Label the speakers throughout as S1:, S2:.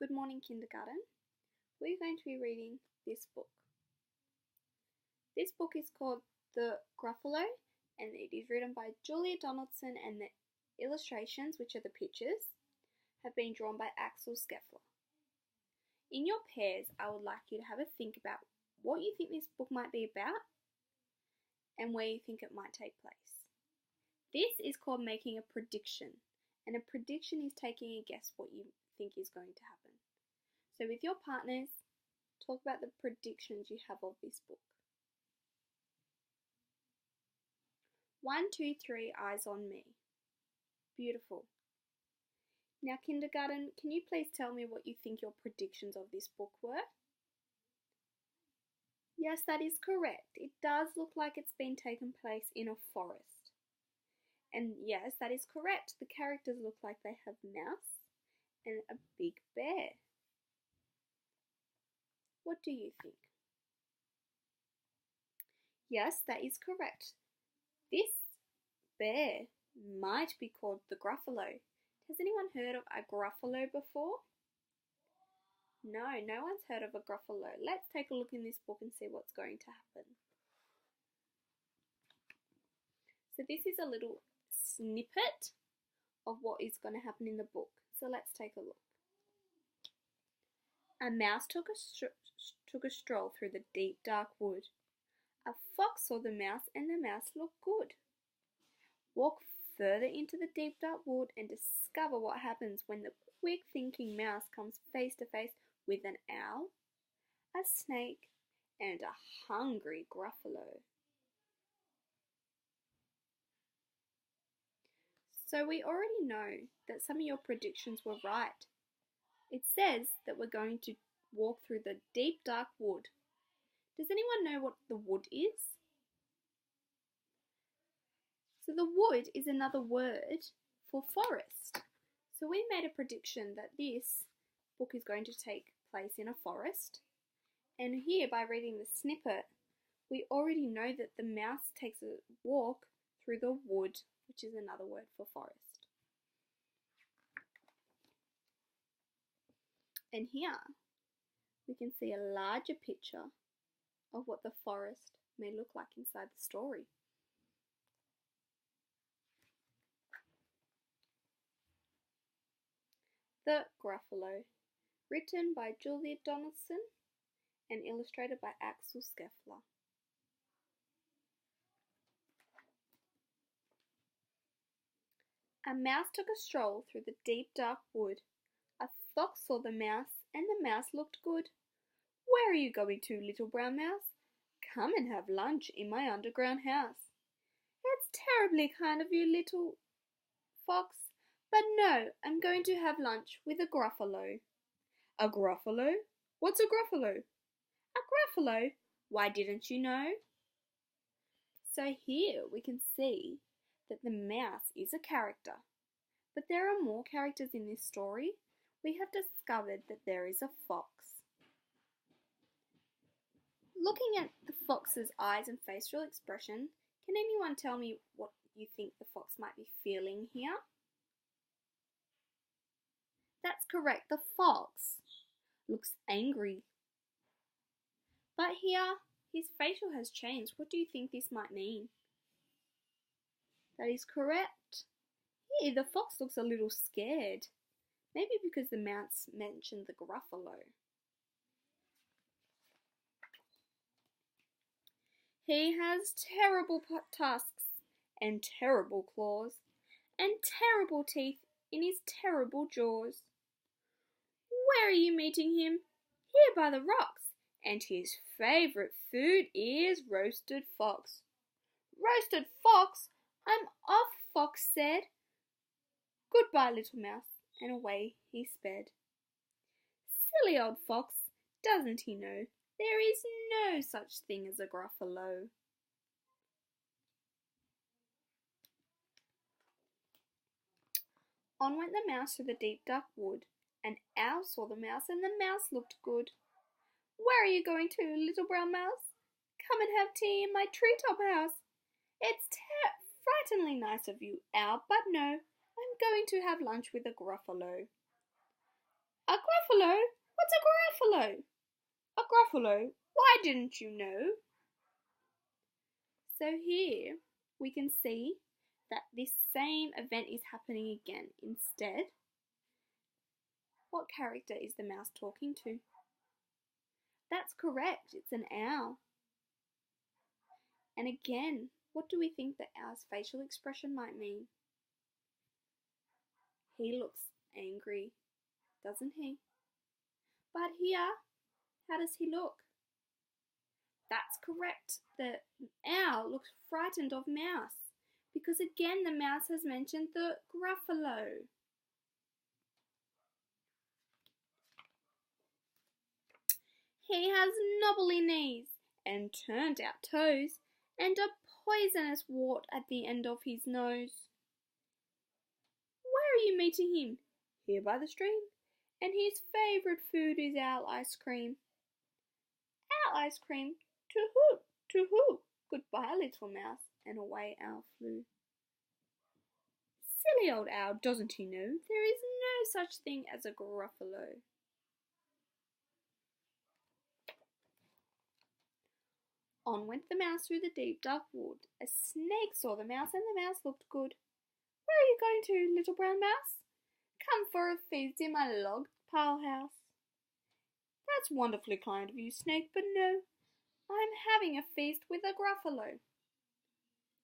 S1: Good morning, kindergarten. We're going to be reading this book. This book is called The Gruffalo, and it is written by Julia Donaldson, and the illustrations, which are the pictures, have been drawn by Axel Scheffler. In your pairs, I would like you to have a think about what you think this book might be about and where you think it might take place. This is called making a prediction, and a prediction is taking a guess what you think is going to happen. So with your partners, talk about the predictions you have of this book. 1, 2, 3, eyes on me. Beautiful. Now, kindergarten, can you please tell me what you think your predictions of this book were? Yes, that is correct. It does look like it's been taken place in a forest. And yes, that is correct. The characters look like they have a mouse and a big bear. What do you think? Yes, that is correct. This bear might be called the Gruffalo. Has anyone heard of a Gruffalo before? No one's heard of a Gruffalo. Let's take a look in this book and see what's going to happen. So this is a little snippet of what is going to happen in the book. So let's take a look. A mouse took a stroll through the deep, dark wood. A fox saw the mouse, and the mouse looked good. Walk further into the deep, dark wood and discover what happens when the quick-thinking mouse comes face to face with an owl, a snake, and a hungry Gruffalo. So we already know that some of your predictions were right. It says that we're going to walk through the deep, dark wood. Does anyone know what the wood is? So the wood is another word for forest. So we made a prediction that this book is going to take place in a forest. And here, by reading the snippet, we already know that the mouse takes a walk through the wood, which is another word for forest. And here, we can see a larger picture of what the forest may look like inside the story. The Gruffalo, written by Julia Donaldson and illustrated by Axel Scheffler. A mouse took a stroll through the deep, dark wood. A fox saw the mouse, and the mouse looked good. Where are you going to, little brown mouse? Come and have lunch in my underground house. It's terribly kind of you, little fox, but no, I'm going to have lunch with a Gruffalo. A Gruffalo? What's a Gruffalo? A Gruffalo? Why didn't you know? So here we can see that the mouse is a character, but there are more characters in this story. We have discovered that there is a fox. Looking at the fox's eyes and facial expression, can anyone tell me what you think the fox might be feeling here? That's correct, the fox looks angry. But here, his facial has changed. What do you think this might mean? That is correct. Here, the fox looks a little scared. Maybe because the mouse mentioned the Gruffalo. He has terrible tusks and terrible claws and terrible teeth in his terrible jaws. Where are you meeting him? Here by the rocks, and his favourite food is roasted fox. Roasted fox? I'm off, Fox said. Goodbye, little mouse, and away he sped. Silly old fox, doesn't he know there is no such thing as a Gruffalo? On went the mouse through the deep, dark wood. An owl saw the mouse, and the mouse looked good. Where are you going to, little brown mouse? Come and have tea in my treetop house. It's frighteningly nice of you, owl, but no, I'm going to have lunch with a Gruffalo. A Gruffalo? What's a Gruffalo? A Gruffalo? Why didn't you know? So here we can see that this same event is happening again. Instead, what character is the mouse talking to? That's correct, it's an owl. And again, what do we think the owl's facial expression might mean? He looks angry, doesn't he? But here, how does he look? That's correct. The owl looks frightened of Mouse because again the mouse has mentioned the Gruffalo. He has knobbly knees and turned out toes and a poisonous wart at the end of his nose. Where are you meeting him? Here by the stream. And his favourite food is owl ice cream. Owl ice cream, to-hoo, to-hoo. Goodbye, little mouse, and away owl flew. Silly old owl, doesn't he know there is no such thing as a Gruffalo? On went the mouse through the deep dark wood. A snake saw the mouse, and the mouse looked good. Where are you going to, little brown mouse? Come for a feast in my log pile house. That's wonderfully kind of you, snake, but no, I'm having a feast with a Gruffalo.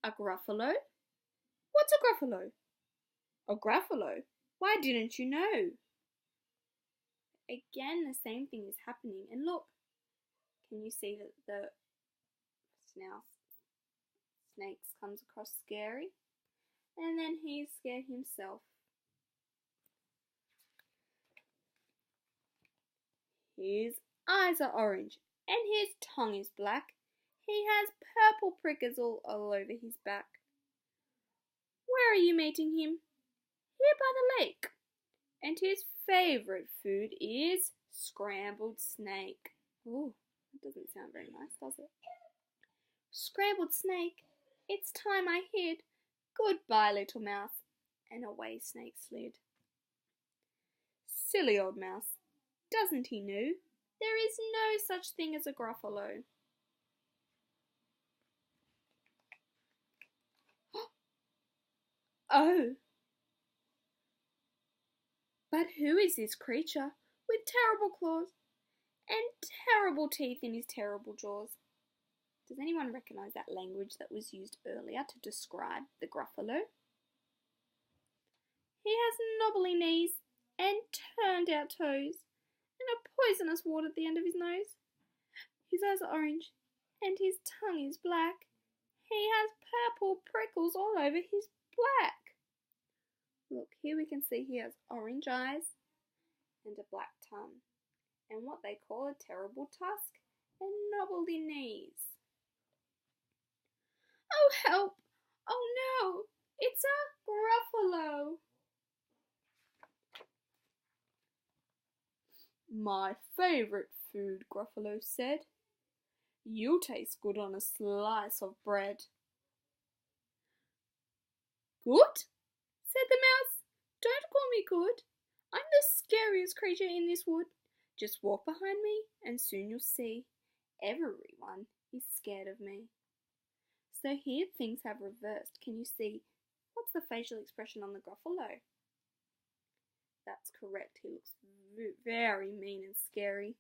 S1: A Gruffalo? What's a Gruffalo? A Gruffalo? Why didn't you know? Again, the same thing is happening, and look, can you see that the snake comes across scary? And then he's scared himself. His eyes are orange and his tongue is black. He has purple prickles all over his back. Where are you meeting him? Here by the lake. And his favourite food is scrambled snake. Oh, that doesn't sound very nice, does it? Scrambled snake, it's time I hid. Goodbye, little mouse. And away snake slid. Silly old mouse. Doesn't he know there is no such thing as a Gruffalo? Oh! But who is this creature with terrible claws and terrible teeth in his terrible jaws? Does anyone recognise that language that was used earlier to describe the Gruffalo? He has knobbly knees and turned out toes and a poisonous wart at the end of his nose. His eyes are orange and his tongue is black. He has purple prickles all over his back. Look, here we can see he has orange eyes and a black tongue and what they call a terrible tusk and knobbly knees. Oh, help! Oh no! It's a Gruffalo! My favourite food, Gruffalo said. You'll taste good on a slice of bread. Good? Said the mouse. Don't call me good. I'm the scariest creature in this wood. Just walk behind me and soon you'll see. Everyone is scared of me. So here things have reversed. Can you see? What's the facial expression on the Gruffalo? That's correct. He looks very mean and scary.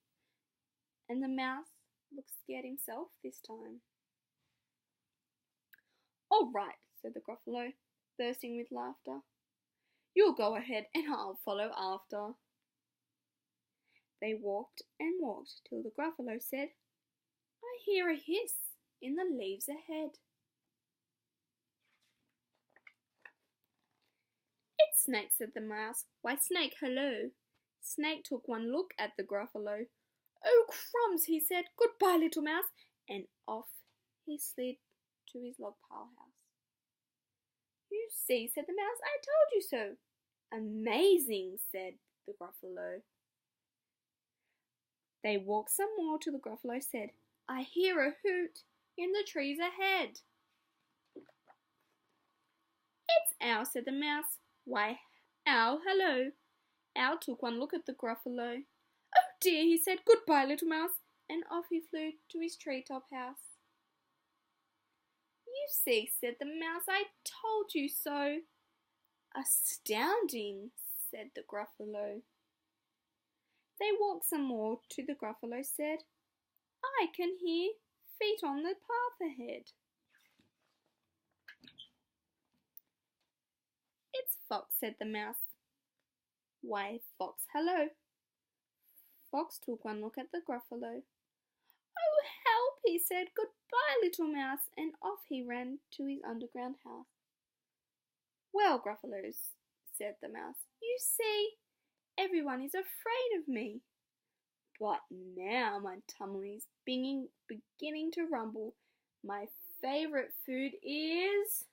S1: And the mouse looks scared himself this time. All right, said the Gruffalo, bursting with laughter. You'll go ahead and I'll follow after. They walked and walked till the Gruffalo said, I hear a hiss in the leaves ahead. It's Snake, said the mouse. Why, Snake, hello. Snake took one look at the Gruffalo. Oh, crumbs, he said. Goodbye, little mouse. And off he slid to his log pile house. You see, said the mouse, I told you so. Amazing, said the Gruffalo. They walked some more till the Gruffalo said, I hear a hoot in the trees ahead. It's Owl, said the mouse. Why, Owl, hello. Owl took one look at the Gruffalo. dear, he said. Goodbye, little mouse. And off he flew to his treetop house. You see, said the mouse, I told you so. Astounding, said the Gruffalo. They walked some more till the Gruffalo said, I can hear feet on the path ahead. It's Fox, said the mouse. Why, Fox, hello. Fox took one look at the Gruffalo. Oh, help, he said. Goodbye, little mouse, and off he ran to his underground house. Well, Gruffalos, said the mouse, you see, everyone is afraid of me. But now my tummy's beginning to rumble. My favourite food is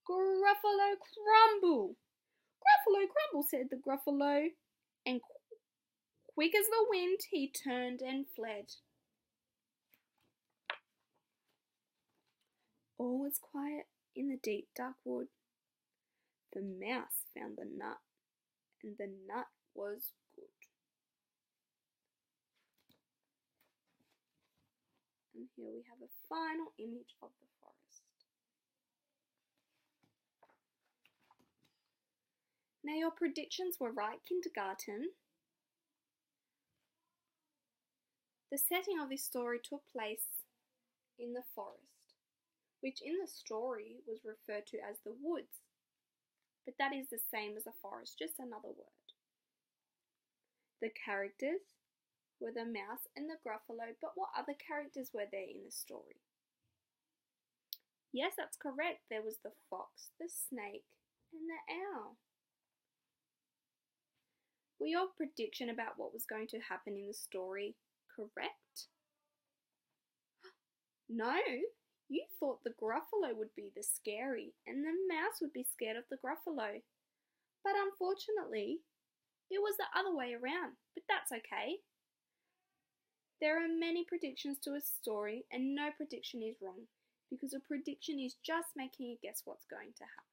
S1: Gruffalo crumble. Gruffalo crumble, said the Gruffalo, and quick as the wind he turned and fled. All was quiet in the deep dark wood. The mouse found the nut, and the nut was good. And here we have a final image of the forest. Now your predictions were right, kindergarten. The setting of this story took place in the forest, which in the story was referred to as the woods, but that is the same as a forest, just another word. The characters were the mouse and the Gruffalo, but what other characters were there in the story? Yes, that's correct. There was the fox, the snake, and the owl. Were your prediction about what was going to happen in the story correct? No, you thought the Gruffalo would be the scary and the mouse would be scared of the Gruffalo. But unfortunately, it was the other way around, but that's okay. There are many predictions to a story and no prediction is wrong because a prediction is just making you guess what's going to happen.